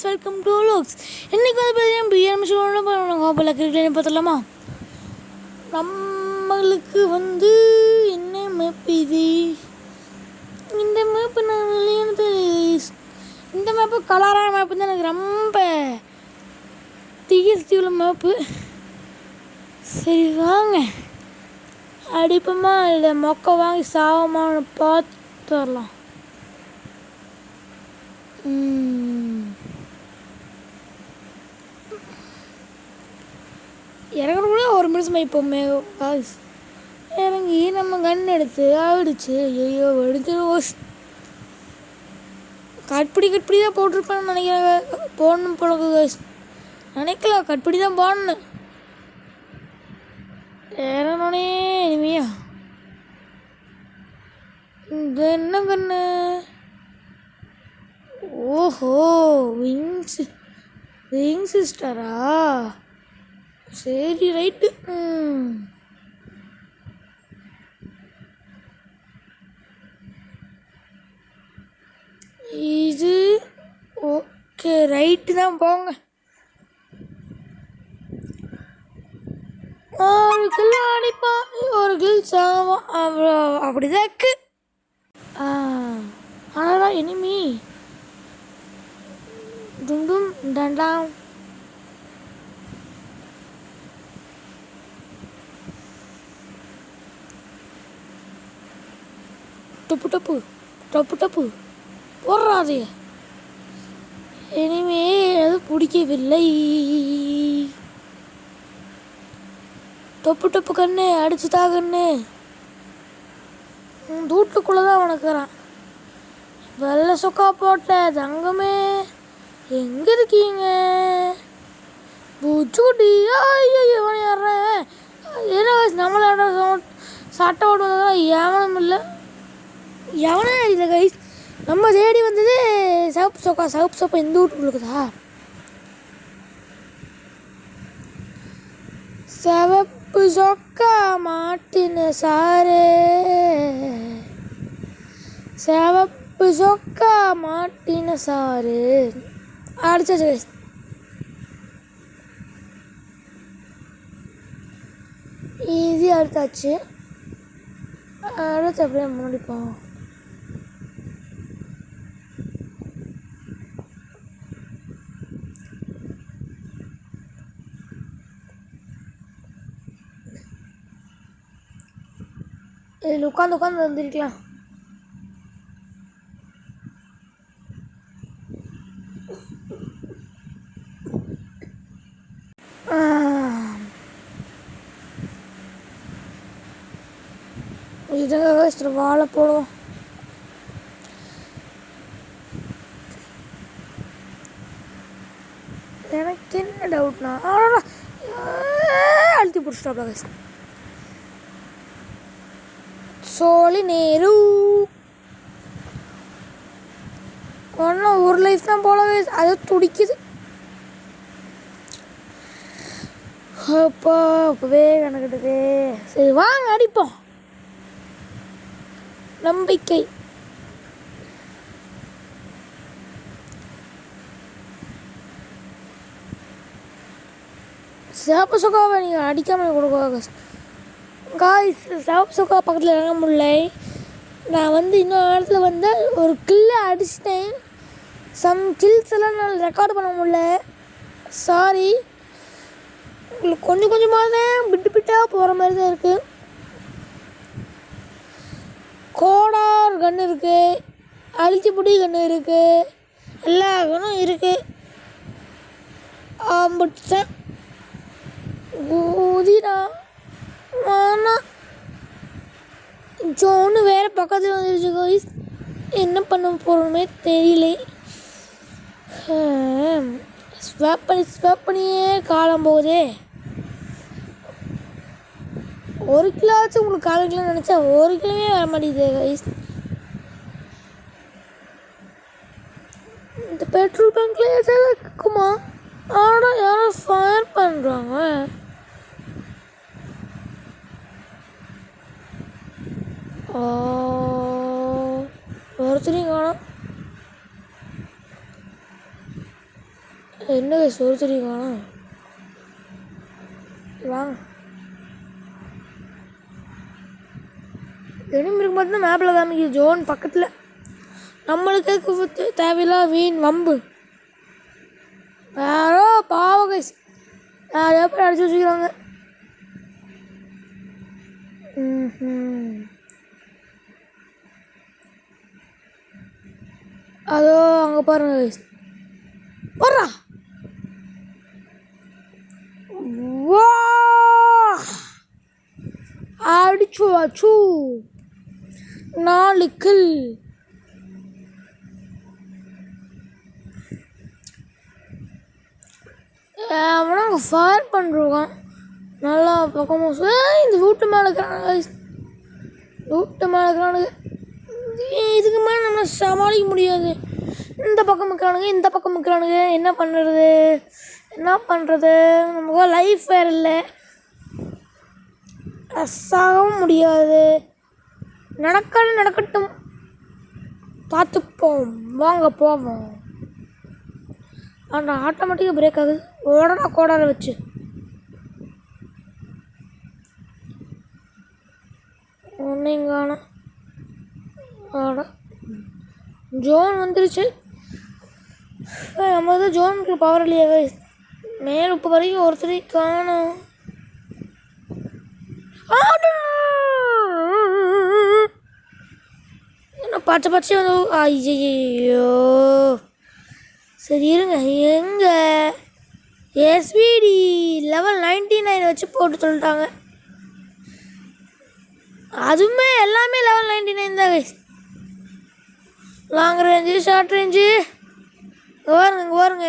Guys, welcome to looks. இன்றைக்கி வந்து பார்த்தீங்கன்னா பிஆர்எம் ஷோவில் கோபால கிரிக்கெட் பார்த்துடலாமா? நம்மளுக்கு வந்து என்ன மேப் இது? இந்த மேப்பு நான் விளையாடுறது, இந்த மேப்பு கலரான மேப்பு தான் எனக்கு ரொம்ப டிஎஸ்டி உள்ள மேப்பு. சரி வாங்க அடிப்போமா இல்லை மொக்க வாங்கி சாவமான்னு பார்த்து வரலாம். இறங்குற கூட ஒரு நிமிஷம் இப்போமே காய்ஸ் இறங்கி நம்ம கண் எடுத்து ஆகிடுச்சு. ஐயோ எடுத்துருவோம். கட்பிடி தான் போட்டிருப்பேன்னு நினைக்கிறேன். போடணும் போல காய்ஸ், நினைக்கல கட்பிடி தான் போடணும். இறங்கனே இனிமையா இது என்ன கண்ணு? ஓஹோ, விங் சிஸ்டரா? சரி ரைட்டு. இது ஓகே ரைட்டு தான் போங்க. ஒரு கில் அடிப்பான், ஒரு கில் சாவான், அவ்வளோ அப்படிதான் இருக்கு. ஆனால் இனிமே டும் டண்டாம் டப்பு டப்பு டப்பு டப்பு போடுறாது. இனிமே அது பிடிக்கவில்லை. டப்பு டப்பு கண்ணு அடிச்சுதா கண்ணு. வீட்டுக்குள்ளே தான் வணக்குறான். வெள்ளை சொக்கா போட்ட தங்கமே எங்கே இருக்கீங்க? பூச்சுக்குட்டி இவனை ஏறேன். என்ன நம்மள சட்டை ஓட்டு வந்ததெல்லாம் எவனும் இல்லை, எவனே இல்லை கைஸ். நம்ம தேடி வந்தது சவுப்பு சொக்கா இந்த வீட்டுக்குள்ளதா? சிவப்பு சொக்கா மாட்டின சாரு, சிவப்பு சொக்கா மாட்டின சாரு அடிச்சாச்சு கைஸ். ஈஸியாக அடித்தாச்சு. அடுத்து அப்படியே முடிப்போம். இதில் உட்காந்து வந்துருக்கலாம். இதுங்க வாழை போடுவோம். எனக்கு என்ன டவுட்னா அழுத்தி பிடிச்சிட்டாப்ல கைஸ். சோழி நேரு ஒன்றும் ஒரு லைஃப் தான் போல கைஸ், அது துடிக்குது. அப்பவே கணக்கிட்டதே. சரி வாங்க அடிப்போம். நம்பிக்கை சிவப்பு சொக்காவை நீங்கள் அடிக்காமல் கொடுக்க காய்ஸ். சிவப்பு சொக்கா பக்கத்தில் இறங்க முடியல. நான் வந்து இன்னொரு இடத்துல வந்து ஒரு கில்லை அடிச்சிட்டேன். சம் கில்ஸ் எல்லாம் நான் ரெக்கார்டு பண்ண முடியல, சாரி. உங்களுக்கு கொஞ்சம் கொஞ்சமாக தான் பிட்டாக போகிற மாதிரி தான் இருக்குது. கோடார் கன்று இருக்குது, அழிச்சிப்புடி கன்று இருக்குது, எல்லா கன்றும் இருக்குது. ஆம்பிட்டேன் ஊதிடா வானா. ஜோன்னு வேறு பக்கத்தில் வந்துருச்சு கோயிஸ். என்ன பண்ண போகிறோமே தெரியல. ஸ்வாப் பண்ணியே காலம் போகுதே. ஒரு கிலோ ஆச்சு உங்களுக்கு கால் கிலோ நினச்சா ஒரு கிலோவே வர மாட்டேங்குது கைஸ். இந்த பெட்ரோல் பங்க்ல ஏதாவது இருக்குமா? ஆனால் யாரும் ஃபயர் பண்ணுறாங்க. ஒருத்தரையும் காணும். என்ன கைஸ் ஒரு தெரியுமா வாங்க எனிமி இருக்கு பார்த்தீங்கன்னா மேப்பில் காமிக்குது ஜோன் பக்கத்தில். நம்மளுக்கு தேவையில்லா வீண் வம்பு. யாரோ பாவ கைஸ் யாரையோ போய் அடிச்சு வச்சுக்கிறாங்க. அதோ அங்கே பாருங்க கைஸ் போடுறா. வா அடிச்சு அச்சு 4 கில். அவனா அங்கே ஃபயர் பண்ணுறான் நல்லா பக்கமாக. இந்த வீட்டு மேலே இருக்கிறானுங்க வீட்டு மேலே இருக்கிறானுங்க. இதுக்கு மேலே நம்ம சமாளிக்க முடியாது. இந்த பக்கம் இருக்கிறானுங்க இந்த பக்கம் இருக்கிறானுங்க. என்ன பண்ணுறது நமக்கு லைஃப் வேறு இல்லை. சாகவும் முடியாது. நடக்கட்டும் பார்த்துப்போம் வாங்க போவோம். ஆனால் ஆட்டோமேட்டிக்காக பிரேக் ஆகுது. ஓடனா கோடார வச்சு ஒன்றைங்கான ஆட ஜோன் வந்துருச்சு. நம்ம தான் ஜோனுக்கு பவர் இல்லையா மேல் இப்போ வரைக்கும் ஒருத்தரை காணும். என்ன பச்சை வந்து ஐயோ சரி இருங்க. எங்கே எஸ்விடி லெவல் 99 வச்சு போட்டு சொல்லிட்டாங்க. அதுவுமே எல்லாமே லெவல் 99 தான் guys. Long range short range இங்கே பாருங்க